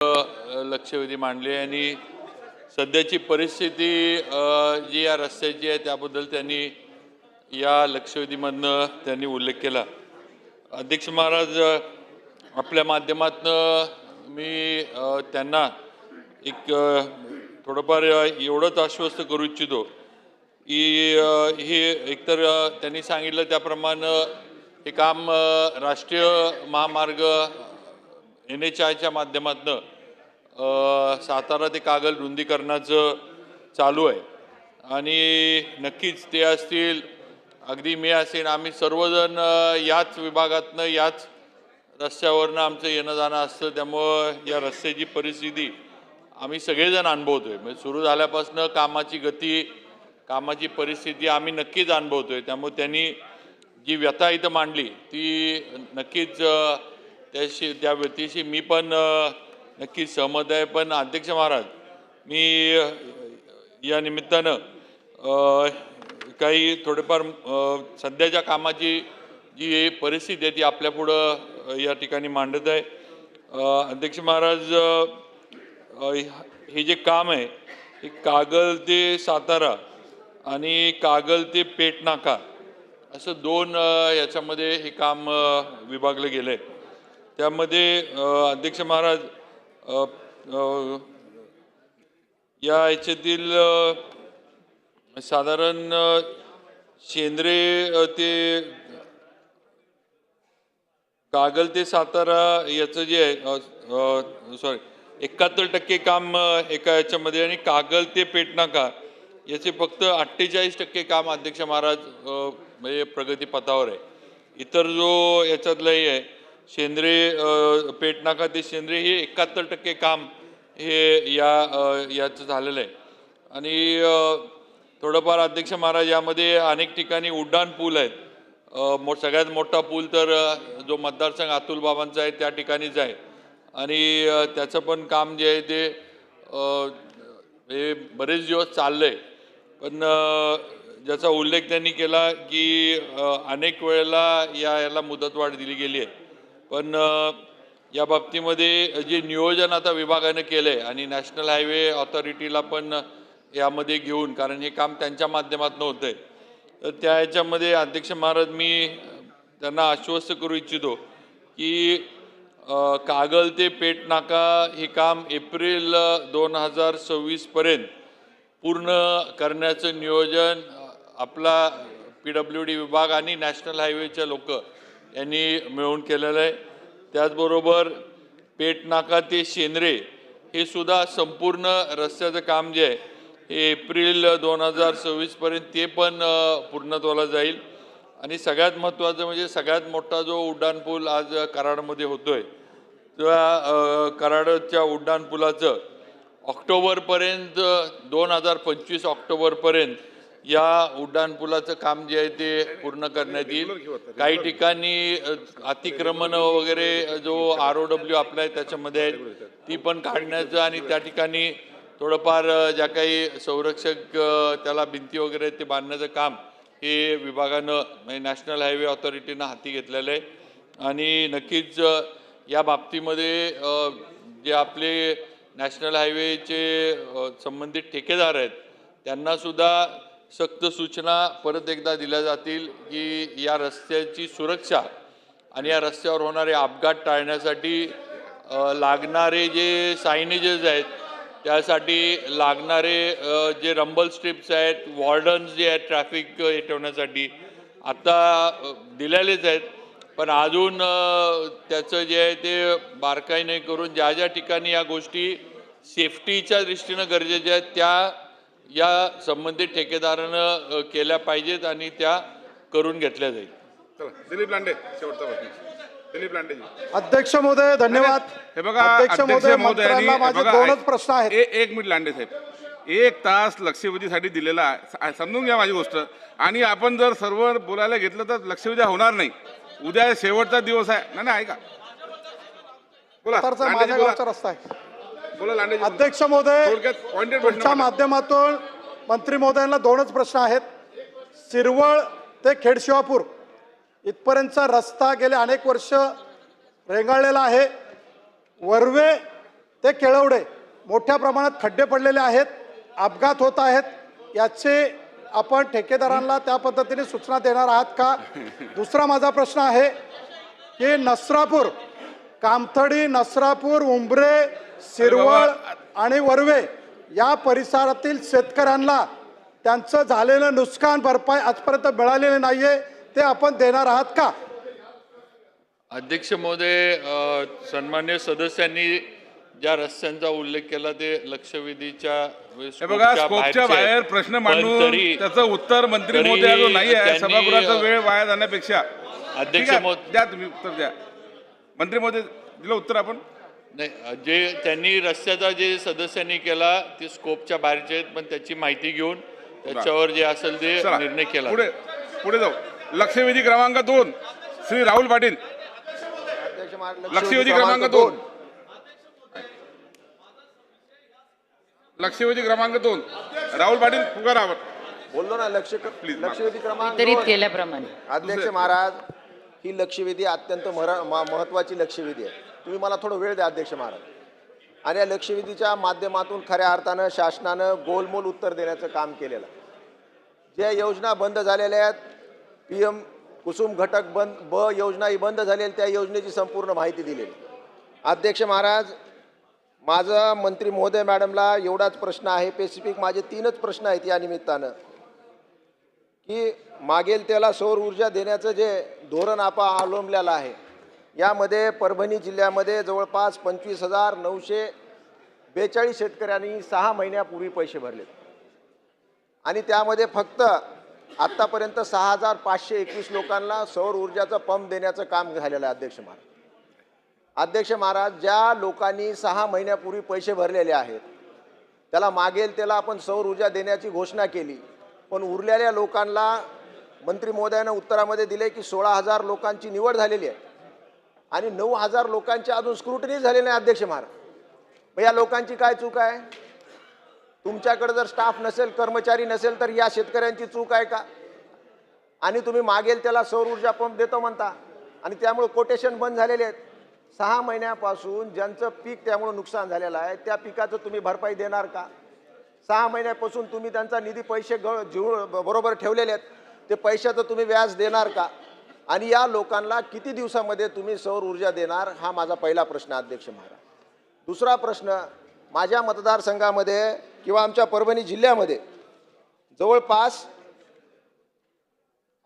लक्षवेधी मांडले आणि सध्याची परिस्थिती जी या रस्त्याची आहे त्याबद्दल त्यांनी या लक्षवेधीमधनं त्यांनी उल्लेख केला। अध्यक्ष महाराज, आपल्या माध्यमातून मी त्यांना एक थोडंफार एवढंच आश्वस्त करू इच्छितो की हे एकतर त्यांनी सांगितलं त्याप्रमाणे हे काम राष्ट्रीय महामार्ग NHAIच्या माध्यमातून सातारा ते कागल रुंदीकरणाचं चालू आहे आणि नक्कीच ते असतील, अगदी मी असेल, आम्ही सर्वजण याच विभागातनं याच रस्त्यावरनं आमचं येणं जाणं असतं। त्यामुळं या रस्त्याची परिस्थिती आम्ही सगळेजण अनुभवतोय। म्हणजे सुरू झाल्यापासून कामाची गती, कामाची परिस्थिती आम्ही नक्कीच अनुभवतोय। त्यामुळे त्यांनी जी व्यथा इथं मांडली ती नक्कीच त्या व्यक्तीशी मी पण नक्कीच सहमत आहे। पण अध्यक्ष महाराज, मी या निमित्तानं काही थोडेफार सध्याच्या कामाची जी परिस्थिती आहे ती आपल्यापुढं या ठिकाणी मांडत आहे। अध्यक्ष महाराज, हे जे काम आहे हे कागल ते सातारा आणि कागल ते पेठ नाका असं दोन याच्यामध्ये हे काम विभागलं गेलं आहे। त्यामध्ये अध्यक्ष महाराज, या याच्यातील साधारण शेंद्रे ते कागल ते सातारा याचं जे आहे 71% काम एका याच्यामध्ये आणि कागल ते पेठ नाका याचे फक्त 48% काम अध्यक्ष महाराज म्हणजे प्रगतीपथावर आहे। इतर जो याच्यातलं आहे शेंद्रे पेठ नाका ते शेंद्रे हे 71% काम हे याचं झालेलं आहे। आणि थोडंफार अध्यक्ष महाराज यामध्ये अनेक ठिकाणी उड्डाण पूल आहेत। सगळ्यात मोठा पूल तर जो मतदारसंघ अतुल बाबांचा आहे त्या ठिकाणीच आहे आणि त्याचं पण काम जे आहे ते हे बरेच दिवस चाललं आहे। पण ज्याचा उल्लेख त्यांनी केला की अनेक वेळेला याला मुदतवाढ दिली गेली आहे। पण या बाबतीमध्ये जे नियोजन आता विभागाने केलं आहे आणि नॅशनल हायवे ऑथॉरिटीला पण यामध्ये घेऊन, कारण हे काम त्यांच्या माध्यमातून होतं आहे, तर त्या याच्यामध्ये अध्यक्ष महाराज मी त्यांना आश्वस्त करू इच्छितो की कागल ते पेठ नाका हे काम एप्रिल 2026 पर्यंत पूर्ण करण्याचं नियोजन आपला PWD विभाग आणि नॅशनल हायवेचे लोक यांनी मिळून केलेलं आहे। त्याचबरोबर पेठ नाका ते शेंद्रे हे सुद्धा संपूर्ण रस्त्याचं काम जे आहे हे एप्रिल 2026 पर्यंत ते पण पूर्णत्वाला जाईल। आणि सगळ्यात महत्त्वाचं म्हणजे सगळ्यात मोठा जो उड्डाणपूल आज कराडमध्ये होतोय त्या कराडच्या उड्डाणपुलाचं ऑक्टोबरपर्यंत 2025 ऑक्टोबरपर्यंत या उड्डाणपुलाचं काम जे आहे ते पूर्ण करण्यात येईल। काही ठिकाणी अतिक्रमण वगैरे जो ROW आपला आहे त्याच्यामध्ये आहे ती पण काढण्याचं आणि त्या ठिकाणी थोडंफार ज्या काही संरक्षक त्याला भिंती वगैरे ते बांधण्याचं काम हे विभागानं म्हणजे नॅशनल हायवे ऑथॉरिटीनं हाती घेतलेलं आहे। आणि नक्कीच या बाबतीमध्ये जे आपले नॅशनल हायवेचे संबंधित ठेकेदार आहेत त्यांनासुद्धा सक्त सूचना परत एकदा दिल्या जातील की या रस्त्याची सुरक्षा आणि या रस्त्यावर होणारे अपघात टाळण्यासाठी लागणारे जे सायनेजेस आहेत त्यासाठी लागणारे जे रंबल स्ट्रिप्स आहेत, वॉर्डन्स जे आहेत ट्रॅफिक हे ठेवण्यासाठी आता दिलेलेच आहेत, पण अजून त्याचं जे आहे ते बारकाईने करून ज्या ज्या ठिकाणी या गोष्टी सेफ्टीच्या दृष्टीनं गरजेच्या आहेत त्या या संबंधित ठेकेदारानं केल्या पाहिजेत आणि त्या करून घेतल्या जाईल। चला, दिलीप लांडे शेवटचा प्रश्न। दिलीप लांडे जी। अध्यक्ष महोदय धन्यवाद। हे बघा अध्यक्ष महोदय माझे दोनच प्रश्न आहेत। एक मिनिट लांडे साहेब, 1 तास लक्षवेधीसाठी दिलेला आहे, समजून घ्या माझी गोष्ट। आणि आपण जर सर्व बोलायला घेतलं तर लक्षवेधी होणार नाही। उद्या शेवटचा दिवस आहे। नाही नाही ऐका, बोला माझ्या गावचा रस्ता आहे। बोला लांडे। अध्यक्ष महोदय, पॉइंटेड तुमच्या माध्यमातून मंत्री महोदयांना दोनच प्रश्न आहेत। शिरवळ ते खेडशिवापूर इथपर्यंतचा रस्ता गेले अनेक वर्ष रेंगाळलेला आहे। वर्वे ते केळवडे मोठ्या प्रमाणात खड्डे पडलेले आहेत, अपघात होत आहेत, याचे आपण ठेकेदारांना त्या पद्धतीने सूचना देणार आहात का? दुसरा माझा प्रश्न आहे की नसरापूर, कामथडी, नसरापूर, उंबरे, शिरवळ आणि वर्वे या परिसरातील शेतकऱ्यांना त्यांचं झालेलं नुकसान भरपाई आजपर्यंत मिळालेले नाहीये, ते आपण देणार आहात का? अध्यक्ष महोदय, सन्मान्य सदस्यांनी ज्या रस्त्यांचा उल्लेख केला ते लक्षवेधीच्या हे बघा, स्कोपच्या बाहेर प्रश्न मांडून त्याचं उत्तर मंत्री महोदयाला नाही आहे. सभागृहाचा वेळ वाया जाण्यापेक्षा अध्यक्ष महोदय, द्या, तुम्ही उत्तर द्या. मंत्री महोदय दिलं उत्तर आपण. नाही, जे त्यांनी रस्त्याचा जे सदस्यांनी केला ते स्कोपच्या बाहेरचे आहेत, पण त्याची माहिती घेऊन त्याच्यावर जे असेल ते चला, निर्णय केला. पुढे जाऊ. लक्षवेधी क्रमांक 2 श्री राहुल पाटील. लक्षवेधी क्रमांक 2 लक्षवेधी क्रमांक 2 राहुल पाटील पुकारावर बोललो ना. लक्षवेधी क्रमांक वितरित 2. केल्याप्रमाणे अध्यक्ष महाराज, ही लक्षवेधी अत्यंत महत्वाची लक्षवेधी आहे. तुम्ही मला थोडं वेळ द्या अध्यक्ष महाराज. आणि या लक्षवेधीच्या माध्यमातून खऱ्या अर्थानं शासनानं गोलमोल उत्तर देण्याचं काम केलेलं. ज्या योजना बंद झालेल्या आहेत, PM कुसुम घटक ब योजना ही बंद झालेली, त्या योजनेची संपूर्ण माहिती दिलेली. अध्यक्ष महाराज, माझा मंत्री महोदय मॅडमला एवढाच प्रश्न आहे, स्पेसिफिक माझे 3च प्रश्न आहेत या निमित्तानं, की मागेल त्याला सौर ऊर्जा देण्याचं जे धोरण आपण अवलंबलेलं आहे, यामध्ये परभणी जिल्ह्यामध्ये जवळपास 25,942 शेतकऱ्यांनी 6 महिन्यापूर्वी पैसे भरले आणि त्यामध्ये फक्त आत्तापर्यंत 6,521 लोकांना सौर ऊर्जाचा पंप देण्याचं काम झालेलं आहे. अध्यक्ष महाराज, ज्या लोकांनी 6 महिन्यापूर्वी पैसे भरलेले आहेत त्याला मागेल त्याला आपण सौर ऊर्जा देण्याची घोषणा केली, पण उरलेल्या लोकांना मंत्री महोदयानं उत्तरामध्ये दिले की 16,000 लोकांची निवड झालेली आहे आणि 9,000 लोकांची अजून स्क्रुटनी झालेली नाही. अध्यक्ष महाराज, मग या लोकांची काय चूक आहे? तुमच्याकडे जर स्टाफ नसेल, कर्मचारी नसेल, तर या शेतकऱ्यांची चूक आहे का? आणि तुम्ही मागेल त्याला सौर ऊर्जा पंप देतो म्हणता आणि त्यामुळे कोटेशन बंद झालेले आहेत. 6 महिन्यापासून ज्यांचं पीक त्यामुळे नुकसान झालेलं आहे त्या पिकाचं तुम्ही भरपाई देणार का? 6 महिन्यापासून तुम्ही त्यांचा निधी पैसे बरोबर ठेवलेले आहेत, ते पैशाचं तुम्ही व्याज देणार का? आणि या लोकांना किती दिवसामध्ये तुम्ही सौर ऊर्जा देणार? हा माझा पहिला प्रश्न अध्यक्ष महाराज. दुसरा प्रश्न, माझ्या मतदारसंघामध्ये किंवा आमच्या परभणी जिल्ह्यामध्ये जवळपास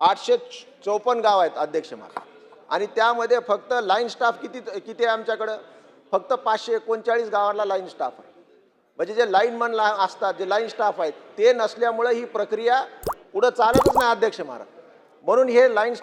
854 गाव आहेत अध्यक्ष महाराज, आणि त्यामध्ये फक्त लाईन स्टाफ किती आहे आमच्याकडं? फक्त 539 गावाला लाईन स्टाफ आहे. म्हणजे जे लाईनमन असतात, जे लाईन स्टाफ आहेत, ते नसल्यामुळे ही प्रक्रिया पुढे चालतच नाही अध्यक्ष महाराज. म्हणून हे लाईन